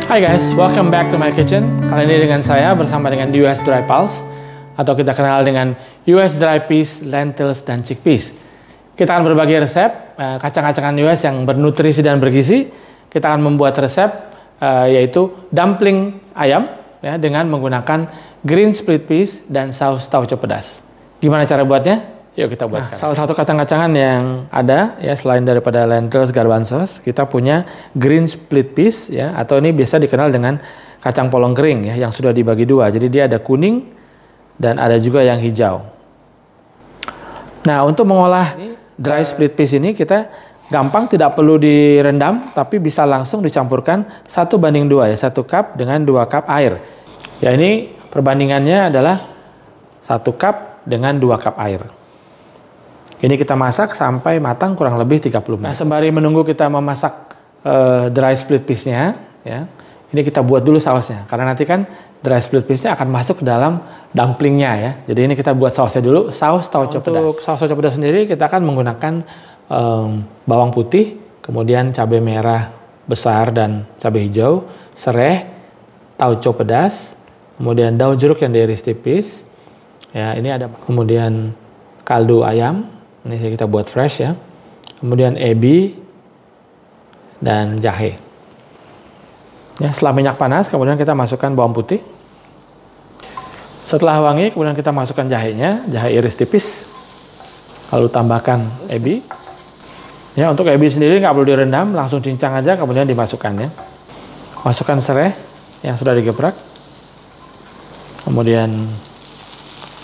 Hai guys, welcome back to my kitchen. Kali ini dengan saya bersama dengan US Dry Pulse atau kita kenal dengan US Dry Peas, Lentils, dan Chickpeas. Kita akan berbagi resep kacang-kacangan US yang bernutrisi dan bergizi. Kita akan membuat resep yaitu dumpling ayam ya, dengan menggunakan green split peas dan saus tauco pedas. Gimana cara buatnya? Yuk kita buat sekarang. Salah satu kacang-kacangan yang ada ya selain daripada lentils, garbanzos, kita punya green split peas ya, atau ini biasa dikenal dengan kacang polong kering ya, yang sudah dibagi dua. Jadi dia ada kuning dan ada juga yang hijau. Nah, untuk mengolah dry split peas ini kita gampang, tidak perlu direndam, tapi bisa langsung dicampurkan 1:2 ya, 1 cup dengan 2 cup air. Ya, ini perbandingannya adalah 1 cup dengan 2 cup air. Ini kita masak sampai matang kurang lebih 30 menit. Nah, sembari menunggu kita memasak dry split peas-nya, ya, ini kita buat dulu sausnya. Karena nanti kan dry split peas-nya akan masuk ke dalam dumplingnya ya. Jadi ini kita buat sausnya dulu, saus tauco pedas. Untuk saus tauco pedas sendiri kita akan menggunakan bawang putih, kemudian cabai merah besar dan cabai hijau, sereh, tauco pedas, kemudian daun jeruk yang diiris tipis. Ya, ini ada kemudian kaldu ayam. Ini kita buat fresh ya. Kemudian ebi dan jahe. Ya, setelah minyak panas, kemudian kita masukkan bawang putih. Setelah wangi, kemudian kita masukkan jahenya, jahe iris tipis. Lalu tambahkan ebi. Ya, untuk ebi sendiri nggak perlu direndam, langsung cincang aja, kemudian dimasukkan ya. Masukkan serai yang sudah digeprek. Kemudian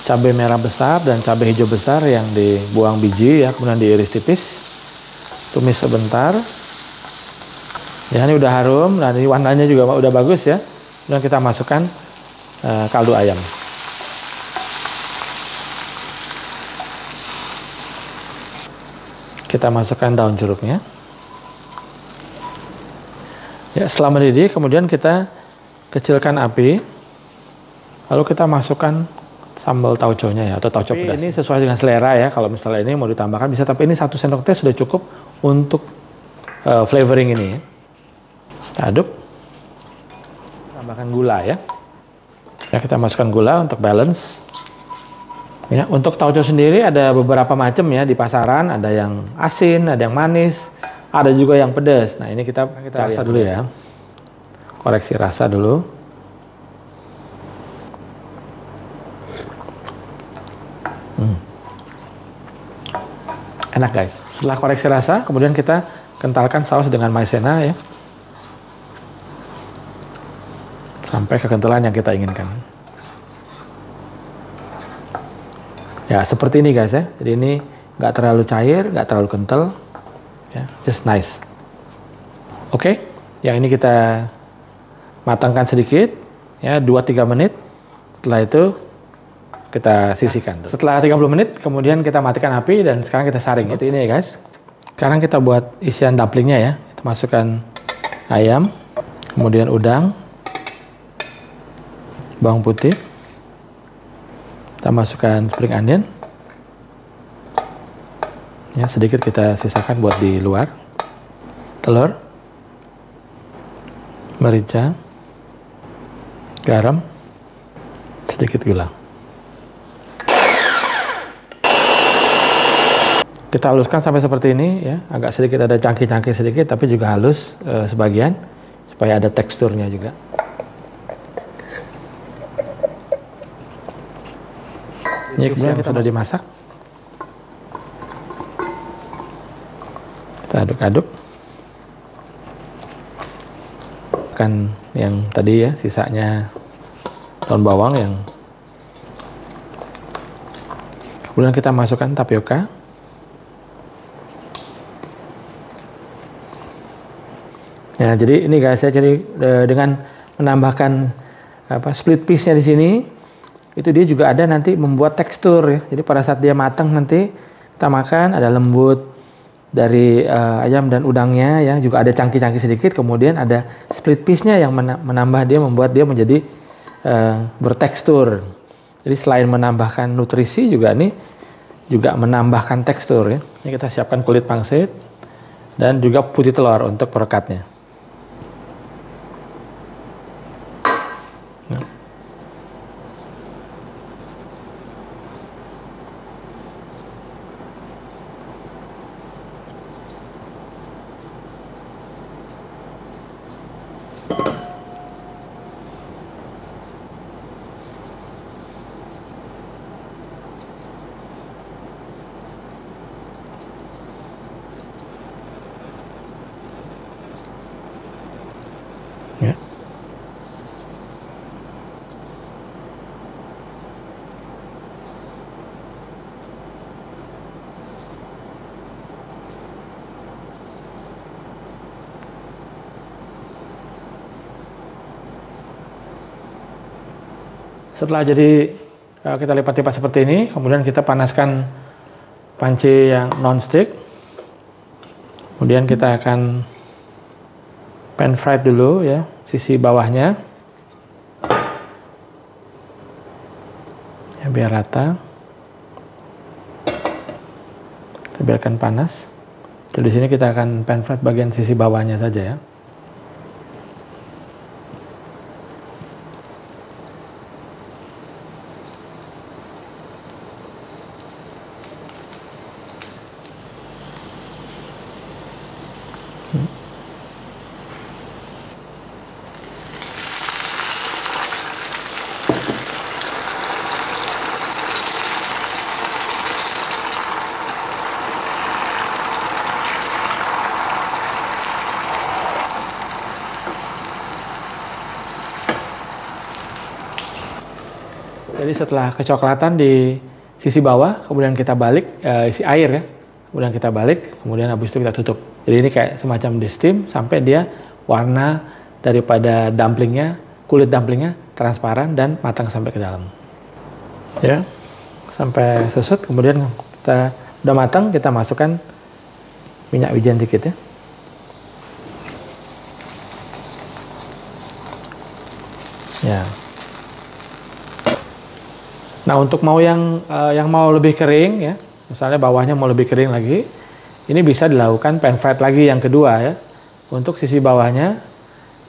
cabai merah besar dan cabai hijau besar yang dibuang biji ya, kemudian diiris tipis. Tumis sebentar. Ya, ini udah harum, nah ini warnanya juga udah bagus ya. Kemudian kita masukkan kaldu ayam. Kita masukkan daun jeruknya. Ya, setelah mendidih, kemudian kita kecilkan api. Lalu kita masukkan sambal tauconya ya, atau tauco pedas. Ini sesuai dengan selera ya, kalau misalnya ini mau ditambahkan bisa, tapi ini 1 sendok teh sudah cukup untuk flavoring ini ya. Kita aduk. Tambahkan gula ya. Ya, kita masukkan gula untuk balance. Ya, untuk tauco sendiri ada beberapa macam ya di pasaran, ada yang asin, ada yang manis, ada juga yang pedas. Nah, ini kita rasa dulu ya. Koreksi rasa dulu. Enak guys. Setelah koreksi rasa, kemudian kita kentalkan saus dengan maizena ya, sampai kekentalan yang kita inginkan. Ya, seperti ini guys ya. Jadi ini nggak terlalu cair, nggak terlalu kental, ya, just nice. Oke, yang ini kita matangkan sedikit, ya, 2-3 menit. Setelah itu kita sisihkan. Setelah 30 menit, kemudian kita matikan api dan sekarang kita saring. Seperti ini ya guys. Sekarang kita buat isian dumplingnya ya. Kita masukkan ayam, kemudian udang, bawang putih. Kita masukkan spring onion. Ya, sedikit kita sisakan buat di luar. Telur, merica, garam, sedikit gula. Kita haluskan sampai seperti ini ya, agak sedikit ada cangkih-cangkih sedikit, tapi juga halus sebagian supaya ada teksturnya juga. Ini kemudian kita sudah dimasak. Kita aduk-aduk. Kan yang tadi ya, sisanya daun bawang yang. Kemudian kita masukkan tapioka. Ya, jadi ini guys ya, jadi dengan menambahkan split piece-nya di sini, itu dia juga ada nanti membuat tekstur ya. Jadi pada saat dia matang nanti kita makan ada lembut dari ayam dan udangnya ya, juga ada cangkih-cangkih sedikit, kemudian ada split piece-nya yang menambah dia, membuat dia menjadi bertekstur. Jadi selain menambahkan nutrisi juga nih juga menambahkan tekstur ya. Ini kita siapkan kulit pangsit dan juga putih telur untuk perekatnya. Setelah jadi kita lipat-lipat seperti ini, kemudian kita panaskan panci yang non-stick. Kemudian kita akan pan fried dulu ya, sisi bawahnya. Ya, biar rata. Kita biarkan panas. Jadi di sini kita akan pan fried bagian sisi bawahnya saja ya. Jadi setelah kecoklatan di sisi bawah, kemudian kita balik, isi air ya, kemudian kita balik, kemudian habis itu kita tutup. Jadi ini kayak semacam di steam sampai dia warna daripada dumplingnya, kulit dumplingnya transparan dan matang sampai ke dalam. Ya, sampai susut, kemudian kita udah matang, kita masukkan minyak wijen dikit ya. Ya. Nah, untuk mau yang mau lebih kering ya, misalnya bawahnya mau lebih kering lagi, ini bisa dilakukan pan fried lagi yang kedua ya, untuk sisi bawahnya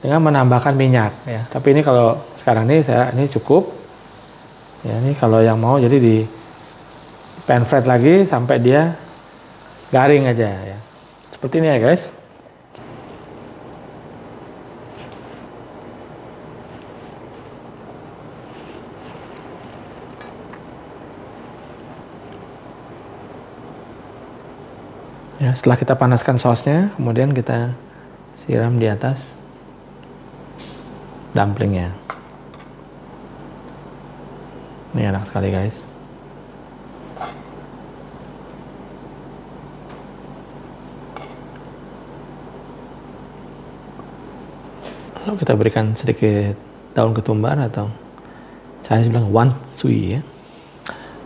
dengan menambahkan minyak ya. Tapi ini kalau sekarang ini cukup. Ya, ini kalau yang mau jadi di pan fried lagi sampai dia garing aja ya. Seperti ini ya guys. Ya, setelah kita panaskan sausnya, kemudian kita siram di atas dumplingnya. Ini enak sekali guys. Lalu kita berikan sedikit daun ketumbar atau Chinese bilang wanshui ya.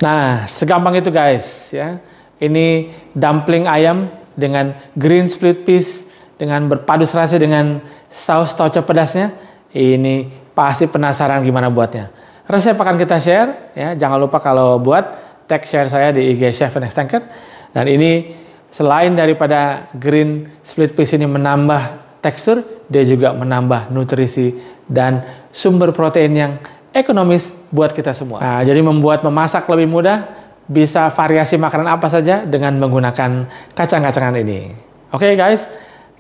Nah, segampang itu guys ya. Ini dumpling ayam dengan green split peas dengan berpadu serasi dengan saus tauco pedasnya. Ini pasti penasaran gimana buatnya. Resep akan kita share ya. Jangan lupa kalau buat tag share saya di IG Chef Next Tanker. Dan ini selain daripada green split peas ini menambah tekstur, dia juga menambah nutrisi dan sumber protein yang ekonomis buat kita semua. Nah, jadi membuat memasak lebih mudah. Bisa variasi makanan apa saja dengan menggunakan kacang-kacangan ini. Oke guys,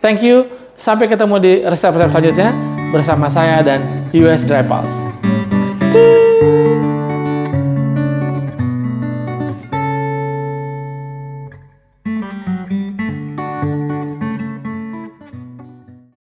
thank you. Sampai ketemu di resep-resep selanjutnya bersama saya dan US Dry Pulse.